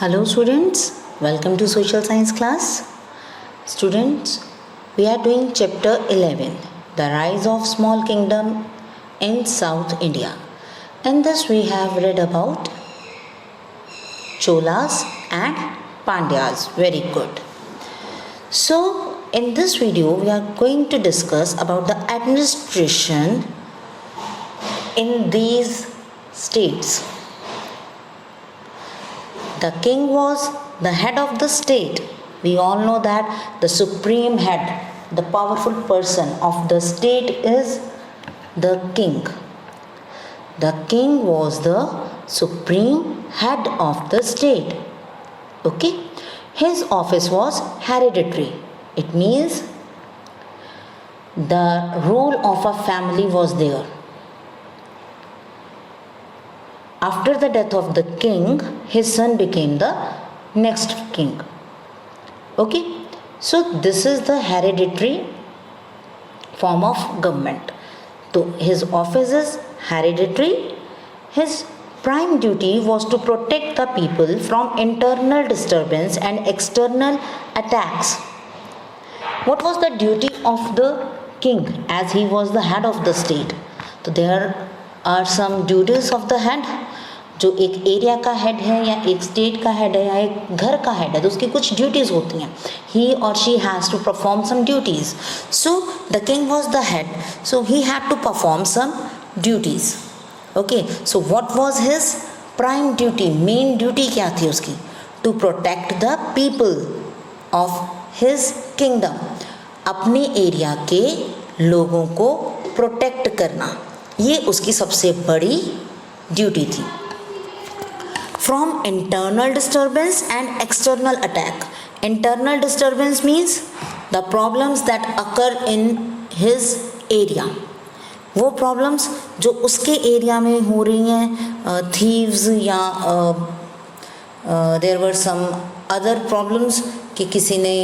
Hello students, welcome to social science class. Students, we are doing chapter 11, the rise of small kingdom in South India. In this we have read about Cholas and Pandyas. Very good. So in this video we are going to discuss about the administration in these states. The king was the head of the state. We all know that the supreme head, the powerful person of the state is the king. The king was the supreme head of the state. Okay? His office was hereditary. It means the rule of a family was there. After the death of the king, his son became the next king. Okay, so this is the hereditary form of government. So his office is hereditary. His prime duty was to protect the people from internal disturbance and external attacks. What was the duty of the king as he was the head of the state? So there are some duties of the head. जो एक area का head है या एक state का head है या एक घर का हेड है तो उसकी कुछ ड्यूटीज़ होती हैं. ही और she has to perform some duties. So the king was the head, so he had to perform some duties. Okay, so what was his prime duty, main duty क्या थी उसकी? To protect the people of his kingdom. अपने area के लोगों को protect करना, ये उसकी सबसे बड़ी ड्यूटी थी. From internal disturbance and external attack. Internal disturbance means the problems that occur in his area. वो problems जो उसके एरिया में हो रही हैं, thieves या there were some other problems कि किसी ने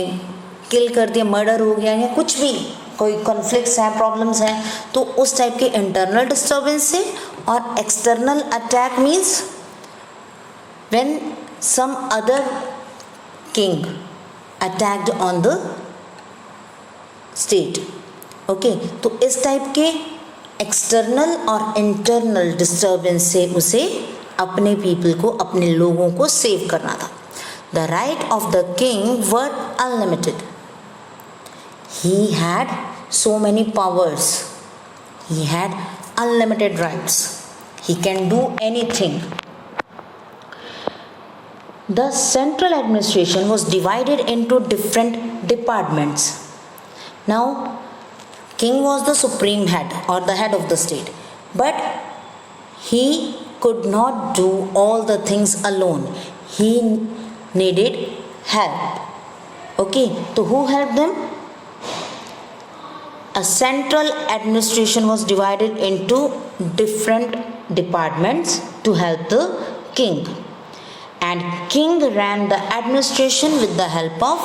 kill कर दिया, murder हो गया या कुछ भी कोई conflicts हैं, problems हैं, तो उस टाइप के internal disturbance से. और external attack means when some other king attacked on the state. okay, तो इस टाइप के एक्सटर्नल और इंटरनल डिस्टर्बेंस से उसे अपने पीपल को, अपने लोगों को सेव करना था. The right of the king were unlimited. He had so many powers. He had unlimited rights. He can do anything. The central administration was divided into different departments. Now, king was the supreme head or the head of the state, but he could not do all the things alone. He needed help. Okay, so who helped them? A central administration was divided into different departments to help the king. And king ran the administration with the help of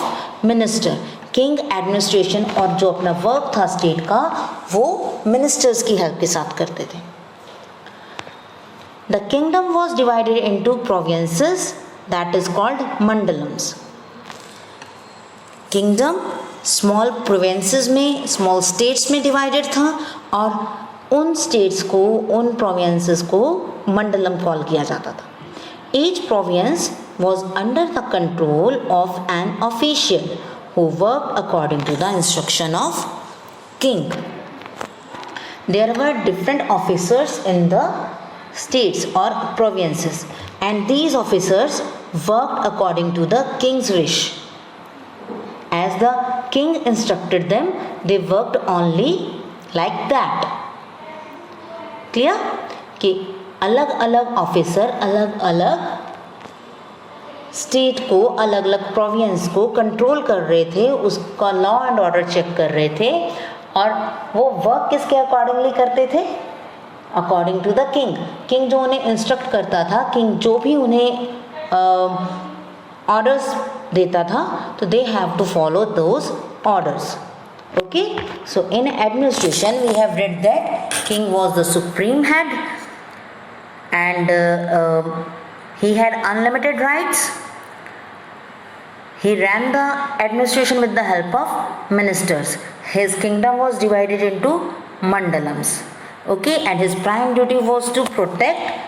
minister. King administration और जो अपना work था state का वो ministers की help के साथ करते थे. The kingdom was divided into provinces that is called mandalams. Kingdom small provinces में, small states में divided था और उन states को, उन provinces को मंडलम कॉल किया जाता था. Each province was under the control of an official who worked according to the instruction of king. There were different officers in the states or provinces, and these officers worked according to the king's wish. As the king instructed them, they worked only like that. Clear? कि अलग अलग officer अलग अलग state को, अलग अलग province को control कर रहे थे, उसका लॉ एंड ऑर्डर चेक कर रहे थे. और वो वर्क किसके अकॉर्डिंगली करते थे? According to the king. King जो उन्हें इंस्ट्रक्ट करता था, किंग जो भी उन्हें ऑर्डर्स देता था, तो they have to follow those orders. Okay, so in administration we have read that king was the supreme head and he had unlimited rights. He ran the administration with the help of ministers. His kingdom was divided into mandalams. Okay, and his prime duty was to protect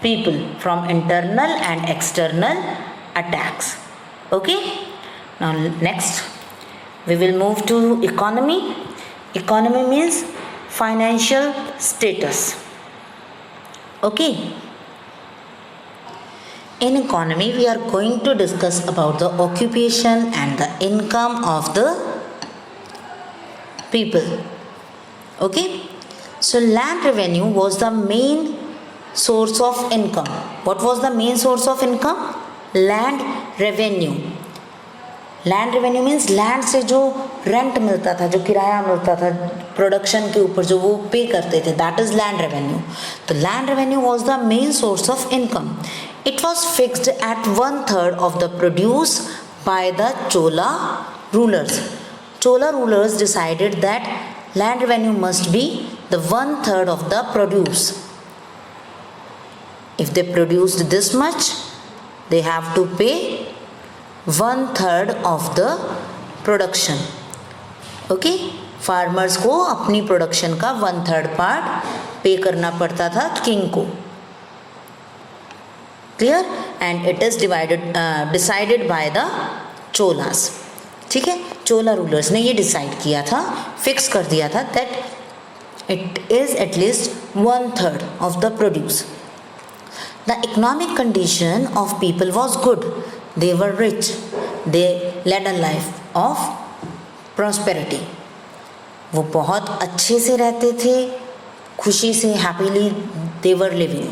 people from internal and external attacks. Okay, now next we will move to economy. Economy means financial status. Okay, in economy we are going to discuss about the occupation and the income of the people. Okay, so land revenue was the main source of income. What was the main source of income? Land revenue. Land revenue means land से जो rent मिलता था, जो किराया मिलता था production के ऊपर जो वो पे करते थे, दैट इज लैंड रेवेन्यू. तो land revenue was the main source of income. It was fixed at 1/3 of the produce by the Chola rulers. Chola rulers decided that land revenue must be the 1/3 of the produce. If they produced this much, they have to pay 1/3 of the production. Okay, farmers को अपनी production का 1/3 part पे करना पड़ता था king को. Clear? And it is decided by the cholas. ठीक है, चोला रूलर्स ने ये डिसाइड किया था, फिक्स कर दिया था that it is at least 1/3 of the produce. The economic condition of people was good. They were rich. They led a life of prosperity. वो बहुत अच्छे से रहते थे, खुशी से, happily they were living.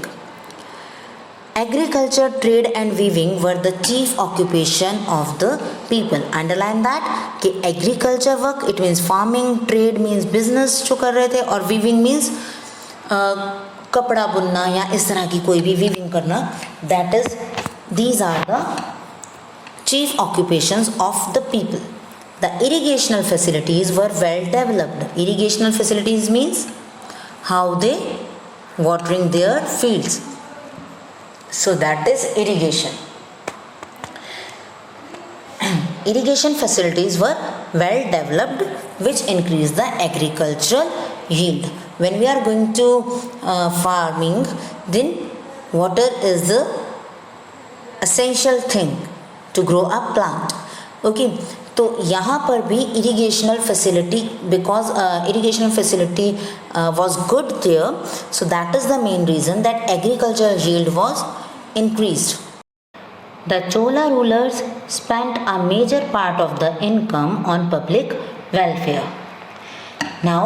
Agriculture, trade and weaving were the chief occupation of the people. Underline that कि agriculture work it means farming, trade means business जो कर रहे थे, और weaving means कपड़ा बुनना या इस तरह की कोई भी वीविंग करना. That is these are the chief occupations of the people. The irrigational facilities were well developed. Irrigational facilities means how they watering their fields. So that is irrigation. Irrigation facilities were well developed, which increased the agricultural yield. When we are going to farming, then water is the essential thing to grow a plant. Okay, तो यहाँ पर भी irrigational facility, because irrigational facility was good there, so that is the main reason that agricultural yield was increased. The Chola rulers spent a major part of the income on public welfare. Now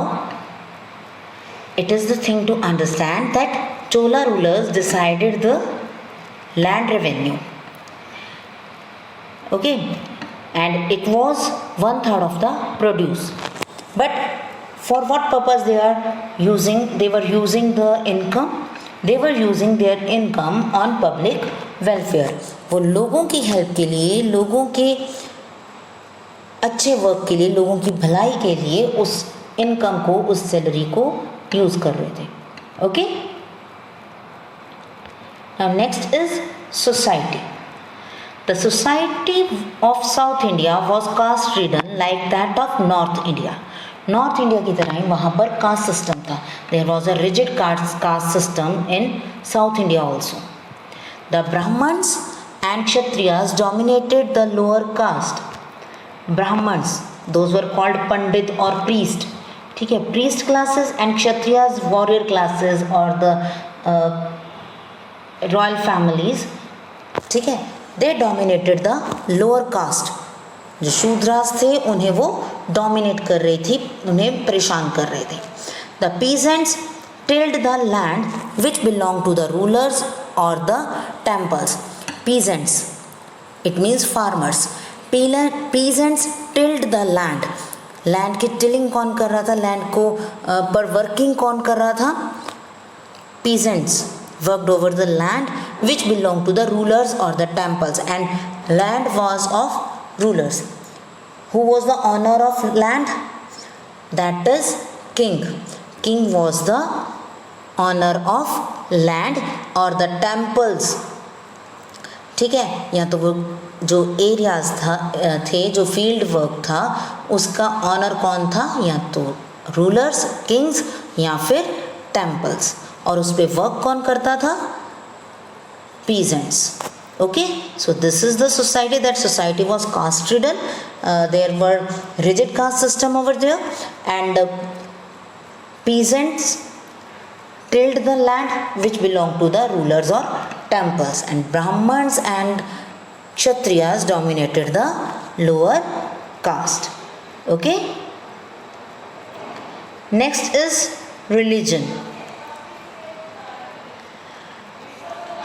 it is the thing to understand that Chola rulers decided the land revenue. Okay, and it was 1/3 of the produce. But for what purpose they are using? They were using the income. They were using their income on public welfare. वो लोगों की help के लिए, लोगों के अच्छे work के लिए, लोगों की भलाई के लिए उस इनकम को, उस सैलरी को यूज कर रहे थे. Okay, now next is society. The society of South India was caste ridden like that of North India. North India की तरह ही वहाँ पर कास्ट सिस्टम था. There was a rigid caste system in South India also. The Brahmins and Kshatriyas dominated the lower caste. Brahmins, those were called pandit और priest. ठीक है, priest classes and Kshatriyas warrior classes और द रॉयल फैमिलीज. ठीक है, दे डोमिनेटेड द लोअर कास्ट. जो शूद्रास थे उन्हें वो डोमिनेट कर रही थी, उन्हें परेशान कर रहे थे. The peasants tilled the land which belong to the rulers और the temples. Peasants it means farmers. Peasants tilled the land. Land की टिलिंग कौन कर रहा था? लैंड को पर वर्किंग कौन कर रहा था? Peasants worked over the land which belonged to the rulers or the temples, and land was of rulers. Who was the owner of land? That is king. King was the owner of land or the temples. ठीक है, या तो वो जो areas थे, जो field work था, उसका ऑनर कौन था, या तो रूलर्स, किंग्स, या फिर टेम्पल्स, और उस पर वर्क कौन करता था, peasants. Okay, so this is the society. That society was caste ridden. There were rigid caste system over there, and peasants tilled the land which belonged to the rulers or temples, and Brahmins and Kshatriyas dominated the lower caste. Okay, next is religion.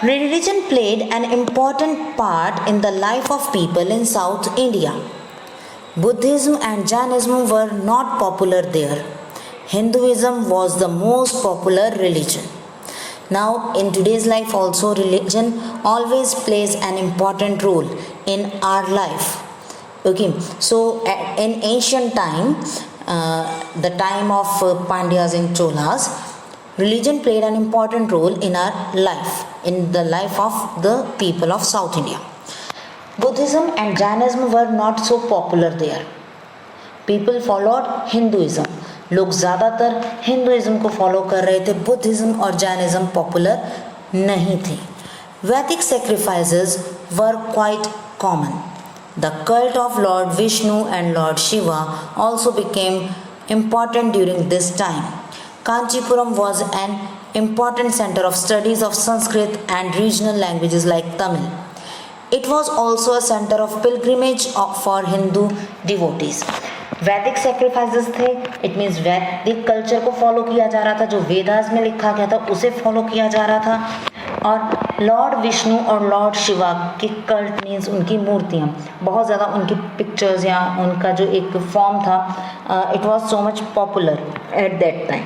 Religion played an important part in the life of people in South India. Buddhism and Jainism were not popular there. Hinduism was the most popular religion. Now, in today's life also, religion always plays an important role in our life. Okay, so in ancient time, the time of Pandyas and Cholas, religion played an important role in our life, in the life of the people of South India. Buddhism and Jainism were not so popular there. People followed Hinduism. लोग ज़्यादातर Hinduism को follow कर रहे थे, Buddhism और Jainism popular नहीं थे. Vedic sacrifices were quite common. The cult of Lord Vishnu and Lord Shiva also became important during this time. Kanchipuram was an important center of studies of Sanskrit and regional languages like Tamil. It was also a center of pilgrimage for Hindu devotees. वैदिक sacrifices थे, it means वैदिक culture को follow किया जा रहा था, जो वेदास में लिखा गया था उसे फॉलो किया जा रहा था. और लॉर्ड विष्णु और लॉर्ड शिवा के कल्ट मीन्स उनकी मूर्तियाँ, बहुत ज़्यादा उनकी पिक्चर्स या उनका जो एक फॉर्म था, it was so much popular at that time.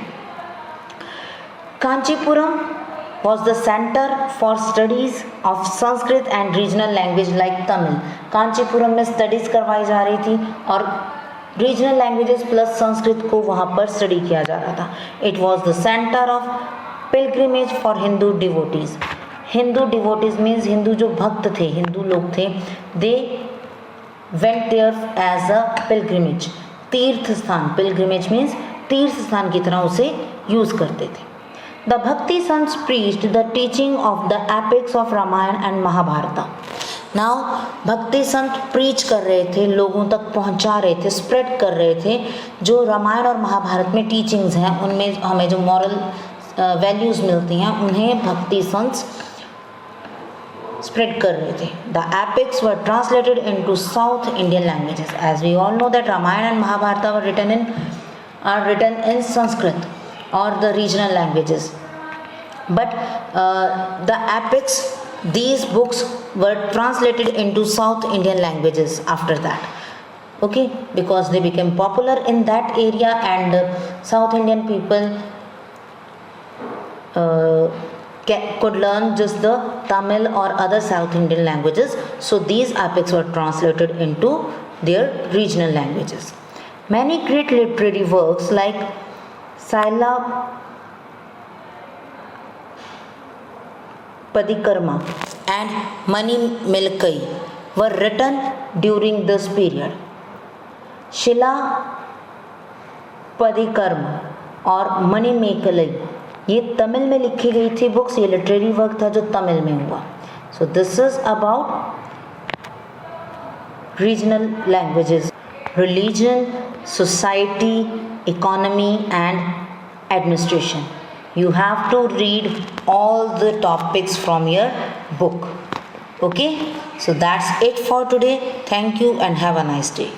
Kanchipuram was the center for studies of Sanskrit and regional language like Tamil. Kanchipuram में स्टडीज़ करवाई जा रही थी और रीजनल लैंग्वेजेस प्लस संस्कृत को वहाँ पर स्टडी किया जा रहा था. It was the centre of pilgrimage for Hindu devotees. Hindu devotees means Hindu जो भक्त थे, हिंदू लोग थे, they went there as a pilgrimage, तीर्थ स्थान. पिलग्रिमेज मीन्स तीर्थ स्थान की तरह उसे यूज़ करते थे. The Bhakti Sants preached the teaching of the epics of Ramayana and Mahabharata. Now, भक्ति संत प्रीच कर रहे थे, लोगों तक पहुंचा रहे थे, स्प्रेड कर रहे थे जो रामायण और महाभारत में टीचिंग्स हैं, उनमें हमें जो मॉरल वैल्यूज़ मिलती हैं, उन्हें भक्ति संत स्प्रेड कर रहे थे. The epics were translated into South Indian languages. As we all know that Ramayana and Mahabharata are written in Sanskrit or the regional languages, but the epics, these books were translated into South Indian languages after that. Okay, because they became popular in that area, and South Indian people could learn just the Tamil or other South Indian languages, so these epics were translated into their regional languages. Many great literary works like Saila Padikarma and Mani Milkai were written during this period. Shila Padikarma और मणि मेकलई ये तमिल में लिखी गई थी books, ये literary work था जो तमिल में हुआ. So this is about regional languages, religion, society, economy and administration. You have to read all the topics from your book. Okay, so that's it for today. Thank you and have a nice day.